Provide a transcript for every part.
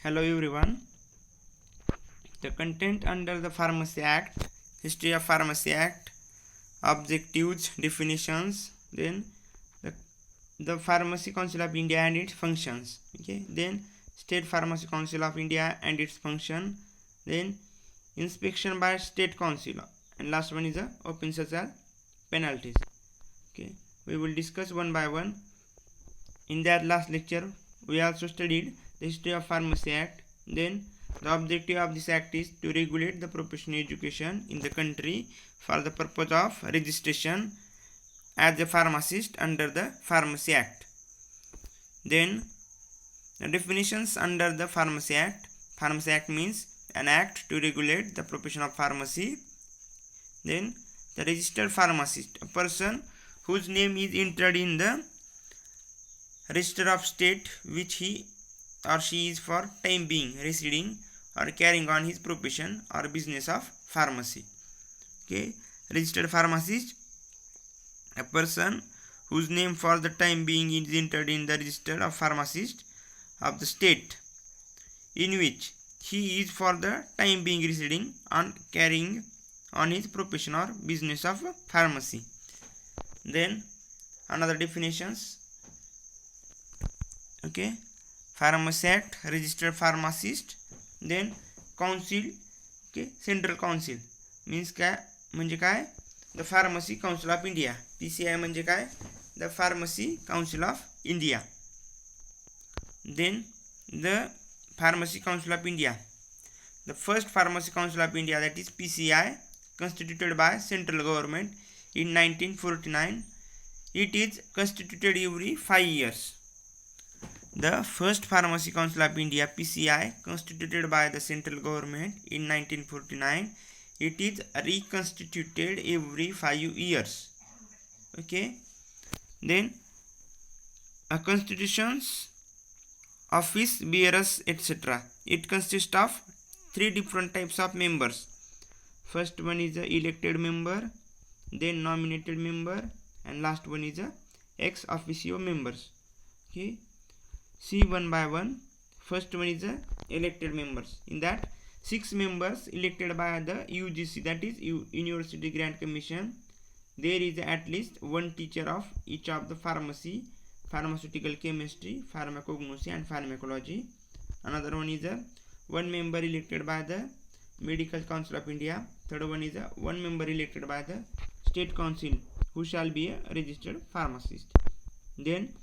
Hello everyone. The content under the Pharmacy Act, History of Pharmacy Act, objectives, definitions, then the, the Pharmacy Council of India and its functions. Okay, then State Pharmacy Council of India and its function, then inspection by State Council, and last one is the open social penalties. Okay, we will discuss one by one. In that last lecture, we also studied the History of Pharmacy Act. Then the objective of this act is to regulate the professional education in the country for the purpose of registration as a pharmacist under the Pharmacy Act. Then the definitions under the Pharmacy Act. Pharmacy Act means an act to regulate the profession of pharmacy. Then the registered pharmacist, a person whose name is entered in the register of state which he or she is for time being residing or carrying on his profession or business of pharmacy. Okay, registered pharmacist, a person whose name for the time being is entered in the register of pharmacist of the state in which he is for the time being residing and carrying on his profession or business of pharmacy. Then another definitions. Okay, Pharmacy Act, registered pharmacist, then council. Okay, central council means काय म्हणजे काय the pharmacy council of India. PCI म्हणजे काय the pharmacy council of India. Then the Pharmacy Council of India, the first Pharmacy Council of India, that is PCI, constituted by central government in 1949. It is constituted every 5 years. The first Pharmacy Council of India, PCI, constituted by the central government in 1949, it is reconstituted every 5 years. Okay. Then a constitutions, office bearers, etc. It consists of 3 different types of members. First one is the elected member, then nominated member, and last one is the ex officio members. Okay. See one by one. First one is the elected members. In that 6 members elected by the UGC, that is University Grant Commission. There is at least one teacher of each of the pharmacy, pharmaceutical chemistry, pharmacognosy and pharmacology. Another one is a 1 member elected by the Medical Council of India. Third one is a 1 member elected by the State Council, who shall be a registered pharmacist. Then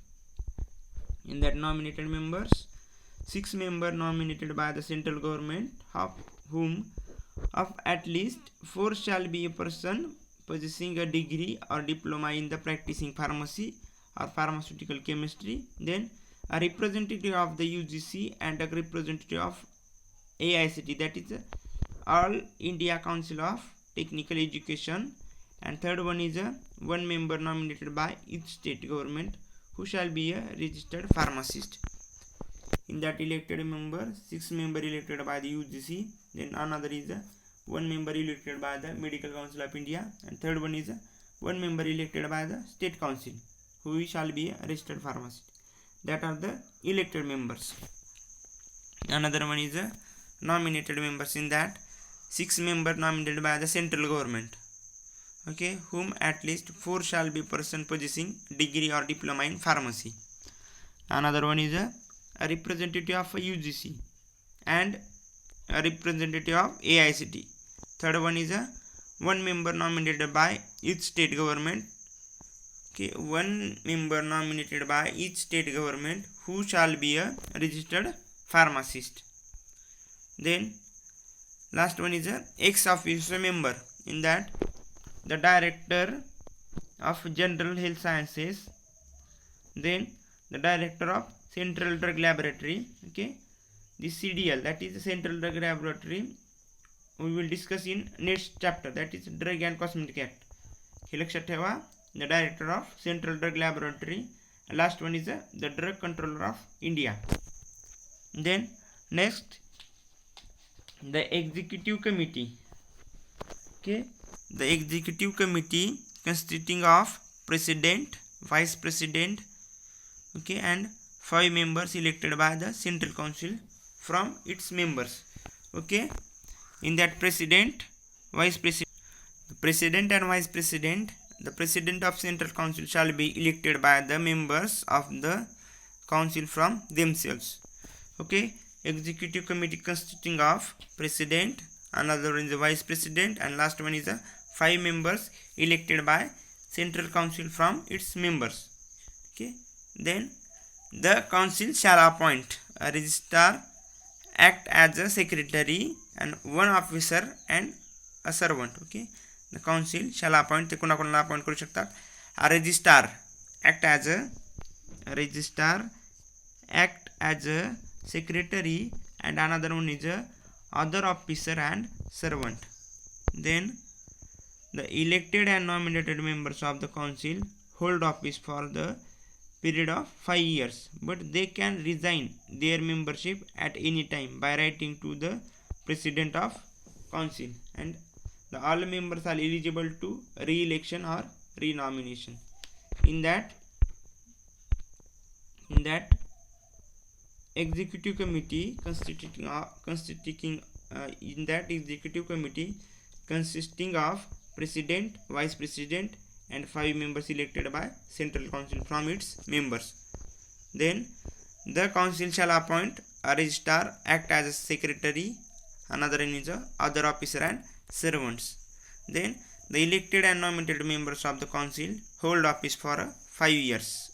in that nominated members, 6 members nominated by the central government, of whom of at least 4 shall be a person possessing a degree or diploma in the practicing pharmacy or pharmaceutical chemistry. Then a representative of the UGC and a representative of AICT, that is All India Council of Technical Education. And third one is a 1 member nominated by each state government, who shall be a registered pharmacist. In that elected member, 6 member elected by the UGC, then another is a 1 member elected by the Medical Council of India, and third one is a 1 member elected by the State Council, who shall be a registered pharmacist. That are the elected members. Another one is a nominated members. In that 6 member nominated by the central government, okay, whom at least 4 shall be person possessing degree or diploma in pharmacy. Another one is a representative of UGC and a representative of AICT. Third one is a 1 member nominated by each state government. Okay, 1 member nominated by each state government, who shall be a registered pharmacist. Then last one is a ex officio member. In that the director of general health sciences, then the director of central drug laboratory. Okay, the CDL, that is the central drug laboratory, we will discuss in next chapter, that is Drug and Cosmetic Act. हे लक्षात ठेवा. The director of central drug laboratory. Last one is the drug controller of India. Then next, the executive committee. Okay, the executive committee consisting of president, vice president, okay, and 5 members elected by the central council from its members. Okay, in that president, vice president, the president and vice president, the president of central council shall be elected by the members of the council from themselves. Okay, executive committee consisting of president, another one is the vice president, and last one is the 5 members elected by central council from its members. Okay, then the council shall appoint a registrar, act as a secretary, and one officer and a servant. Okay, the council shall appoint, ते कोणाकोणाला appoint करू शकतात, a registrar, act as a registrar, act as a secretary, and another one is a other officer and servant. Then the elected and nominated members of the council hold office for the period of 5 years, but they can resign their membership at any time by writing to the president of council, and the all members are eligible to re-election or renomination. In that executive committee consisting of president, vice president, and 5 members elected by central council from its members. Then the council shall appoint a registrar, act as a secretary, another one is a other officer and servants. Then the elected and nominated members of the council hold office for 5 years,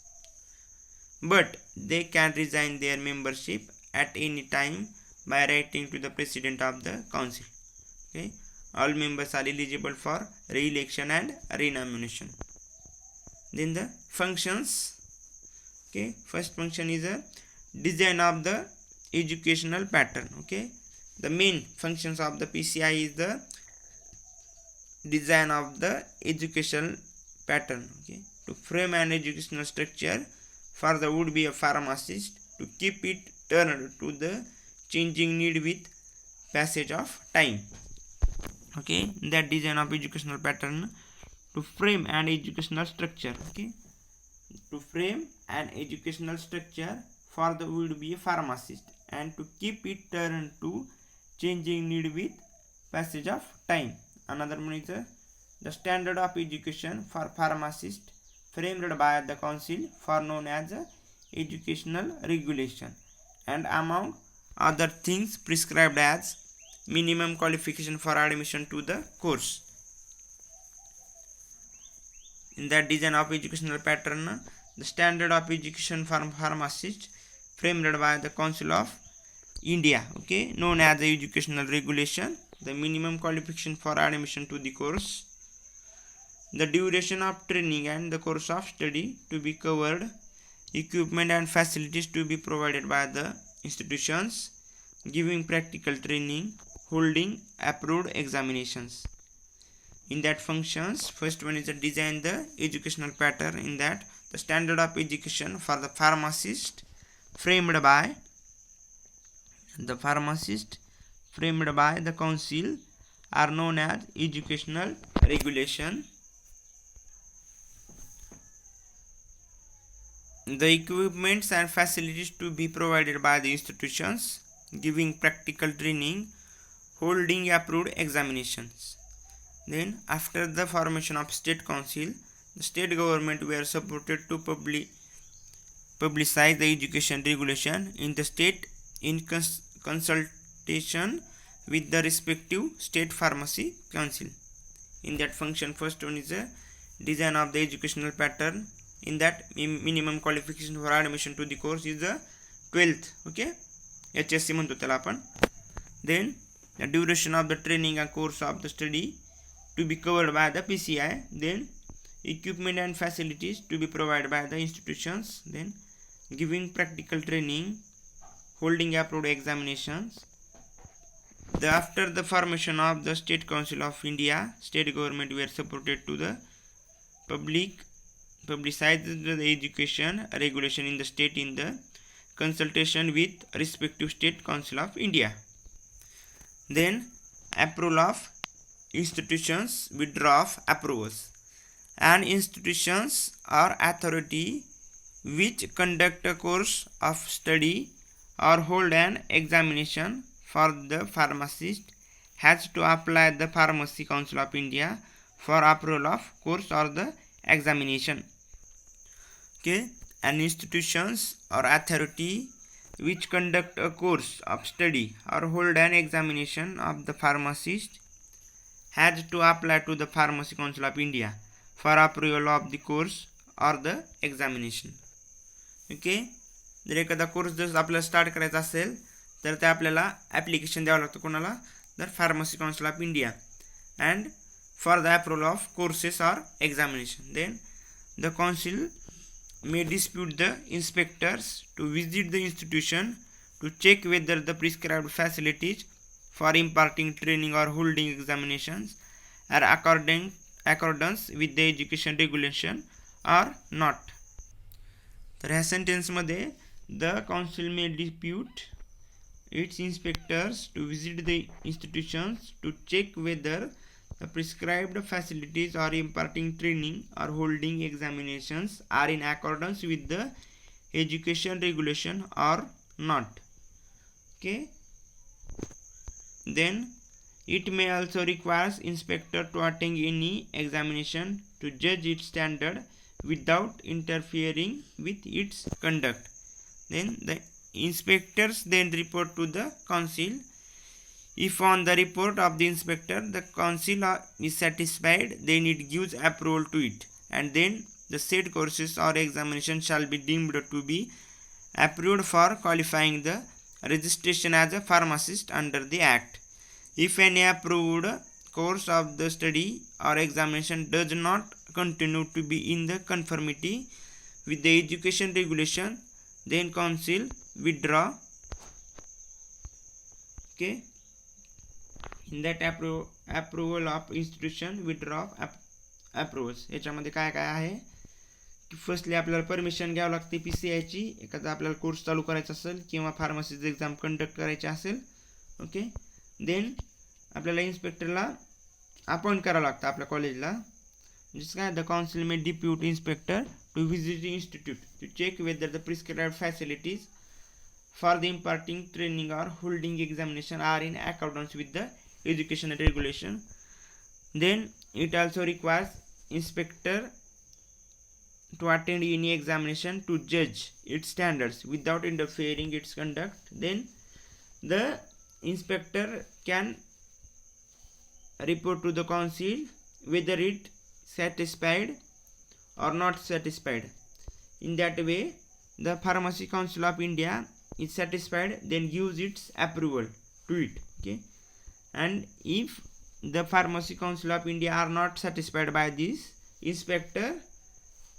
but they can resign their membership at any time by writing to the president of the council. Okay, all members are eligible for re-election and renomination. Then the functions. Okay, first function is a design of the educational pattern. Okay, the main functions of the PCI is the design of the educational pattern. Okay, to frame an educational structure for the would be a pharmacist, to keep it turned to the changing need with passage of time. Okay, that design of educational pattern, to frame an educational structure. Okay, to frame an educational structure for the would be a pharmacist, and to keep it turned to changing need with passage of time. Another one is the standard of education for pharmacist framed by the council for known as educational regulation, and among other things prescribed as minimum qualification for admission to the course. In that design of educational pattern, the standard of education for pharmacists framed by the Council of India, okay, known as the educational regulation, the minimum qualification for admission to the course, the duration of training and the course of study to be covered, equipment and facilities to be provided by the institutions, giving practical training, holding approved examinations. In that functions, first one is to design the educational pattern. In that, the standard of education for the pharmacist framed by the council are known as educational regulation. The equipments and facilities to be provided by the institutions, giving practical training, holding approved examinations. Then, after the formation of state council, the state government were supported to publicize the education regulation in the state in consultation with the respective state pharmacy council. In that function, first one is a design of the educational pattern. In that, minimum qualification for admission to the course is the 12th, okay, HSC म्हणतो त्याला आपण. Then the duration of the training and course of the study to be covered by the PCI. Then equipment and facilities to be provided by the institutions. Then giving practical training, holding approved examinations. After the formation of the State Council of India, state government were supported to the publicize the education regulation in the state in the consultation with respective State Council of India. Then approval of institutions, withdraw of approvals. And institutions or authority which conduct a course of study or hold an examination for the pharmacist has to apply the Pharmacy Council of India for approval of course or the examination. Okay, an institutions or authority which conduct a course of study or hold an examination of the pharmacist has to apply to the Pharmacy Council of India for approval of the course or the examination. Okay, जर एखादा course जर आपल्याला start करायचा असेल तर ते आपल्याला application द्यावं लागतं कोणाला, तर pharmacy council of India and for the approval of courses or examination. Then the council may dispute the inspectors to visit the institution to check whether the prescribed facilities for imparting training or holding examinations are accordance with the education regulation or not. तर ह्या सेंटेन्समध्ये the council may dispute its inspectors to visit the institutions to check whether the prescribed facilities or imparting training or holding examinations are in accordance with the education regulation or not. Okay. Then it may also require inspector to attend any examination to judge its standard without interfering with its conduct. Then the inspectors then report to the council. If on the report of the inspector the council is satisfied, then it gives approval to it, and then the said courses or examination shall be deemed to be approved for qualifying the registration as a pharmacist under the act. If any approved course of the study or examination does not continue to be in the conformity with the education regulation, then council withdraw. Okay. In that approval of institution withdraw approvals. याच्यामध्ये काय काय आहे की firstly आपल्याला permission घ्यावं लागते PCIची, एखादा आपल्याला कोर्स चालू करायचा असेल किंवा फार्मसीचं एक्झाम कंडक्ट करायची असेल. ओके, देन आपल्याला इन्स्पेक्टरला अपॉइंट करावं लागतं आपल्या कॉलेजला. म्हणजे काय, the council may depute inspector to visit the institute to check whether the prescribed facilities for the imparting training or holding examination are in accordance with the education regulation. Then it also requires inspector to attend any examination to judge its standards without interfering its conduct. Then the inspector can report to the council whether it satisfied or not satisfied. In that way the Pharmacy Council of India is satisfied, then gives its approval to it. Okay, and if the Pharmacy Council of India are not satisfied by this inspector,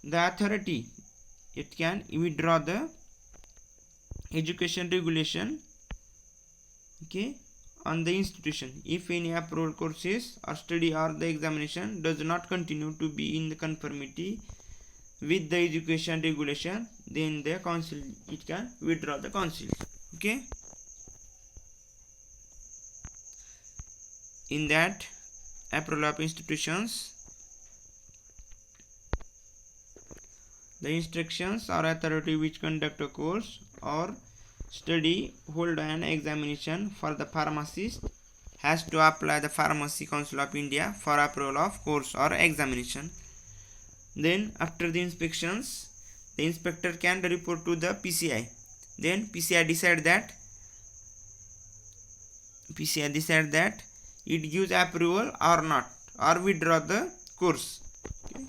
the authority, it can withdraw the education regulation, okay, on the institution. If any approved courses or study or the examination does not continue to be in the conformity with the education regulation, then the council, it can withdraw the council. Okay, in that approval of institutions, the instructions or authority which conduct a course or study hold an examination for the pharmacist has to apply the Pharmacy Council of India for approval of course or examination. Then after the inspections, the inspector can report to the PCI. Then PCI decide that it gives approval or not, or withdraw the course. Okay.